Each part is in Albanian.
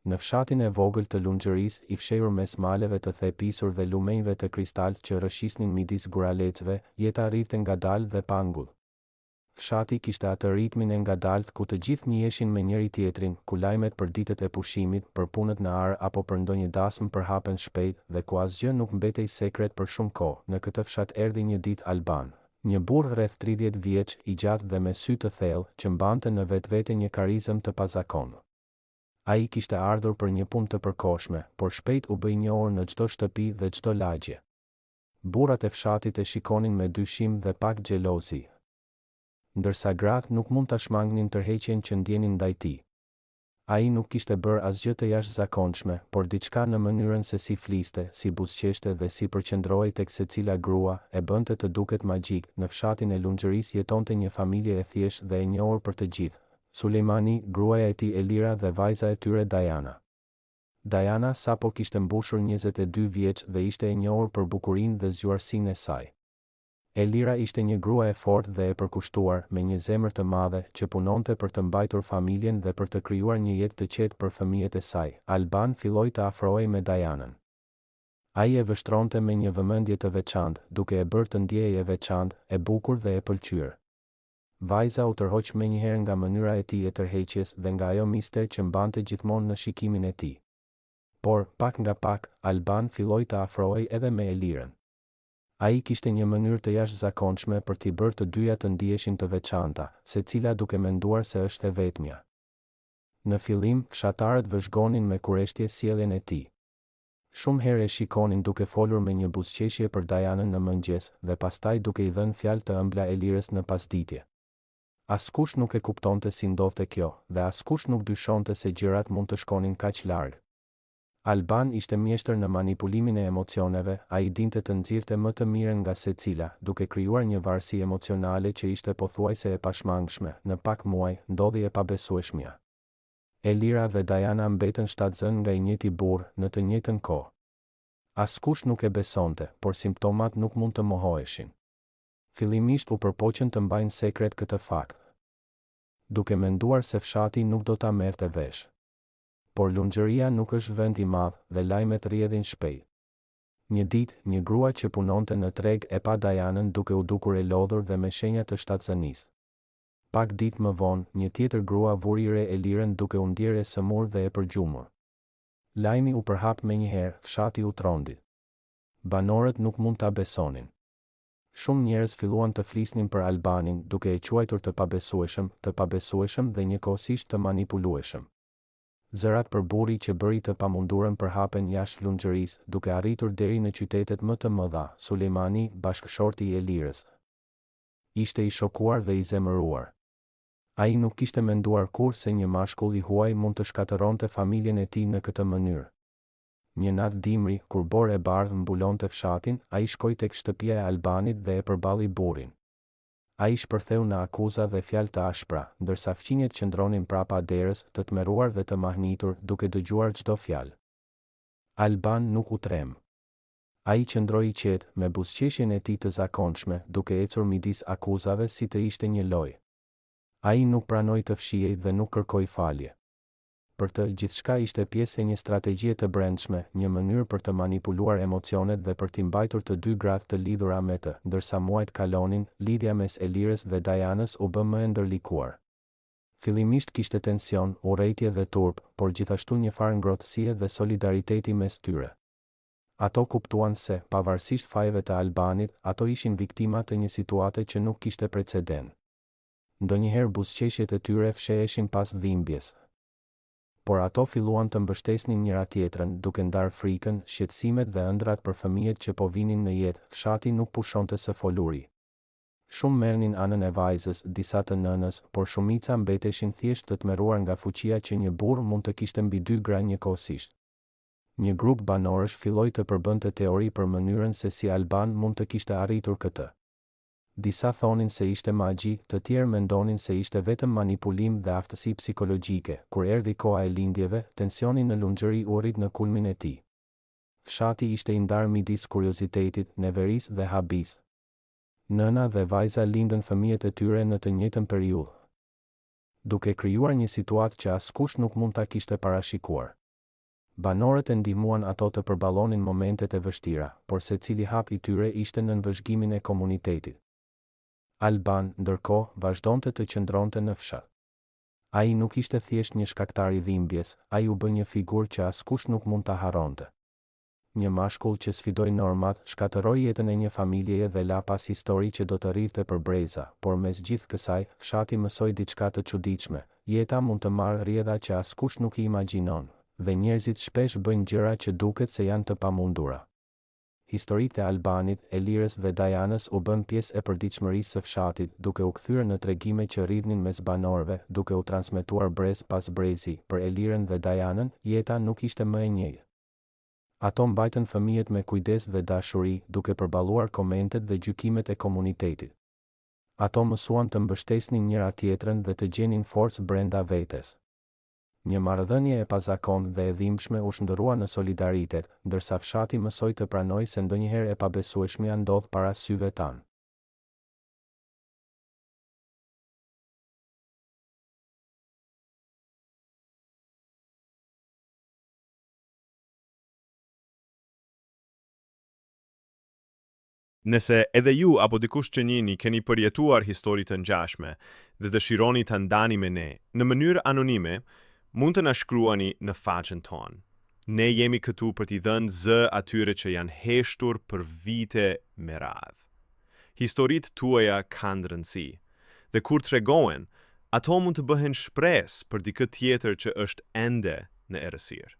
Në fshatin e vogël të Lunxhërisë, i fshehur mes maleve të thepisur dhe lumenjve të kristalt që rrëshisnin midis guralecëve, jeta rrinte ngadalë dhe pa angull. Fshati kishte atë ritmin e ngadalt ku të gjithë njihesin me njëri tjetrin, ku lajmet për ditët e pushimit, për punët në ar apo për ndonjë dasmë përhapen shpejt dhe ku asgjë nuk mbetej sekret për shumë kohë. Në këtë fshat erdhi një ditë Alban, një burr rreth 30 vjeç, i gjatë dhe me sy të thellë, që mbante në vetvete një karizëm të pazakonshëm. Ai kishte ardhur për një punë të përkohshme, por shpejt u bë i njohur në çdo shtëpi dhe çdo lagje. Burrat e fshatit e shikonin me dyshim dhe pak xhelozi, ndërsa gratë nuk mund ta shmangnin tërheqjen që ndjenin ndaj tij. Ai nuk kishte bërë asgjë të jashtëzakonshme, por diçka në mënyrën se si fliste, si buzëqeshte dhe si përqendrohej tek secila grua, e bënte të duket magjik. Në fshatin e Lunxhërisë jetonte një familje e thjeshtë dhe e njohur për të gjithë: Sulejmani, gruaja e tij Elira dhe vajza e tyre Diana. Diana sapo kishte mbushur 22 vjeç dhe ishte e njohur për bukurinë dhe zgjuarsinë e saj. Elira ishte një grua e fortë dhe e përkushtuar, me një zemër të madhe, që punonte për të mbajtur familjen dhe për të krijuar një jetë të qetë për fëmijët e saj. Alban filloi të afrohej me Dianën. Ai e vështronte me një vëmendje të veçantë, duke e bërë të ndiejej e veçantë, e bukur dhe e pëlqyer. Vajza u tërhoq menjëherë nga mënyra e tij e tërheqjes dhe nga ajo mister që mbante gjithmonë në shikimin e tij. Por, pak nga pak, Alban filloi të afrohej edhe me Elirën. Ai kishte një mënyrë të jashtëzakonshme për t'i bërë të dyja të ndiheshin të veçanta, secila duke menduar se është e vetmja. Në fillim, fshatarët vëzhgonin me kureshtje sjelljen e tij. Shumë herë e shikonin duke folur me një buzëqeshje për Dianën në mëngjes dhe pastaj duke i dhënë fjalë të ëmbla Elirës në pasditje. Askush nuk e kuptonte si ndodhte kjo, dhe askush nuk dyshonte se gjërat mund të shkonin kaq larg. Alban ishte mjeshtër në manipulimin e emocioneve, ai dinte të nxirrte më të mirën nga secila, duke krijuar një varësi emocionale që ishte pothuajse e pashmangshme. Në pak muaj, ndodhi e pabesueshmja. Elira dhe Diana mbetën shtatzën nga i njëjti burr në të njëjtën kohë. Askush nuk e besonte, por simptomat nuk mund të mohoheshin. Fillimisht u përpoqën të mbajnë sekret këtë fakt, duke menduar se fshati nuk do ta merrte vesh. Por Lunxhëria nuk është vend i madh dhe lajmet rrjedhin shpejt. Një ditë, një grua që punonte në treg e pa Dianën duke u dukur e lodhur dhe me shenja të shtatzënisë. Pak ditë më vonë, një tjetër grua vuri re Elirën duke u ndjerë e sëmur dhe e përgjumur. Lajmi u përhap menjëherë, fshati u trondi. Banorët nuk mund ta besonin. Shumë njerëz filluan të flisnin për Albanin, duke e quajtur të pabesueshëm dhe njëkohësisht të manipulueshëm. Zërat për burri që bëri të pamundurën përhapen jashtë Lunxhërisë, duke arritur deri në qytetet më të mëdha. Sulejmani, bashkëshorti i Elirës, ishte i shokuar dhe i zemëruar. Ai nuk kishte menduar kurrë se një mashkull i huaj mund të shkatëronte familjen e tij në këtë mënyrë. Një natë dimri, kur borë e bardhë mbulonte fshatin, ai shkoi tek shtëpia e Albanit dhe e përballi burrin. Ai shpërtheu në akuza dhe fjalë të ashpra, ndërsa fqinjet qëndronin prapa derës, të tmerruar dhe të mahnitur, duke dëgjuar çdo fjalë. Alban nuk u trem. Ai qëndroi i qetë, me buzëqeshjen e tij të zakonshme, duke ecur midis akuzave si të ishte një lojë. Ai nuk pranoi të fshihej dhe nuk kërkoi falje. Për të, gjithçka ishte pjesë e një strategjie të brendshme, një mënyrë për të manipuluar emocionet dhe për t'i mbajtur të dy gratë të lidhura me të. Ndërsa muajt kalonin, lidhja mes Elirës dhe Dianës u bë më e ndërlikuar. Fillimisht kishte tension, urrejtje dhe turp, por gjithashtu një farë ngrohtësie dhe solidariteti mes tyre. Ato kuptuan se, pavarësisht fajeve të Albanit, ato ishin viktima të një situate që nuk kishte precedent. Ndonjëherë buzëqeshjet e tyre fsheheshin pas dhimbjes, por ato filluan të mbështesnin njëra tjetrën, duke ndarë frikën, shqetësimet dhe ëndrat për fëmijët që po vinin në jetë. Fshati nuk pushonte së foluri. Shumë merrnin anën e vajzës, disa të nënës, por shumica mbeteshin thjesht të tmerruar nga fuqia që një burr mund të kishte mbi dy gra njëkohësisht. Një grup banorësh filloi të përbënte teori për mënyrën se si Alban mund të kishte arritur këtë. Disa thonin se ishte magji, të tjerë mendonin se ishte vetëm manipulim dhe aftësi psikologjike. Kur erdhi koha e lindjeve, tensioni në Lunxhëri u rrit në kulmin e tij. Fshati ishte i ndarë midis kuriozitetit, neverisë dhe habisë. Nëna dhe vajza lindën fëmijët e tyre në të njëjtën periudhë, duke krijuar një situatë që askush nuk mund ta kishte parashikuar. Banorët e ndihmuan ato të përballonin momentet e vështira, por secili hap i tyre ishte në nënvëzhgimin e komunitetit. Alban, ndërkohë, vazhdonte të qëndronte në fshat. Ai nuk ishte thjesht një shkaktar i dhimbjes, ai u bë një figurë që askush nuk mund ta harronte. Një mashkull që sfidoi normat, shkatërroi jetën e një familjeje dhe la pas histori që do të rrinte për breza, por mes gjithë kësaj, fshati mësoi diçka të çuditshme. Jeta mund të marrë rrjedha që askush nuk i imagjinon, dhe njerëzit shpesh bëjnë gjëra që duket se janë të pamundura. Historitë e Albanit, Elirës dhe Dajanës u bën pjesë e përditshmërisë së fshatit, duke u kthyer në tregime që rridhnin mes banorëve, duke u transmetuar brez pas brezi. Për Elirën dhe Dajanën, jeta nuk ishte më e njëjtë. Ato mbajtën fëmijët me kujdes dhe dashuri, duke përballuar komentet dhe gjykimet e komunitetit. Ato mësuan të mbështesnin njëra tjetrën dhe të gjenin forcë brenda vetes. Një marrëdhënie e pazakon dhe e dhimbshme u shndërrua në solidaritet, ndërsa fshati mësoi të pranojë se ndonjëherë e pabesueshmja ndodh para syve tanë. Nëse edhe ju apo dikush që njihni keni përjetuar histori të ngjashme dhe dëshironi ta ndani me ne në mënyrë anonime, mund të na shkruani në faqen tonë. Ne jemi këtu për t'i dhënë zë atyre që janë heshtur për vite me radhë. Historitë tuaja kanë rëndësi, dhe kur tregohen, ato mund të bëhen shpresë për dikë tjetër që është ende në errësirë.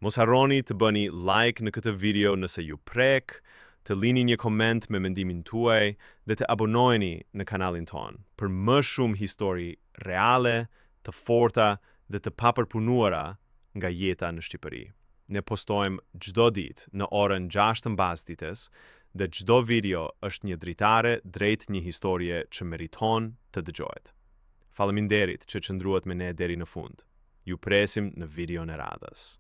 Mos harroni të bëni like në këtë video nëse ju prek, të lini një koment me mendimin tuaj dhe të abonoheni në kanalin ton për më shumë histori reale, të forta dhe të papërpunuara nga jeta në Shqipëri. Ne postojmë çdo ditë në orën 6 të mbasdites dhe çdo video është një dritare drejt një historie që meriton të dëgjohet. Faleminderit që qëndruat me ne deri në fund. Ju presim në videon e radhës.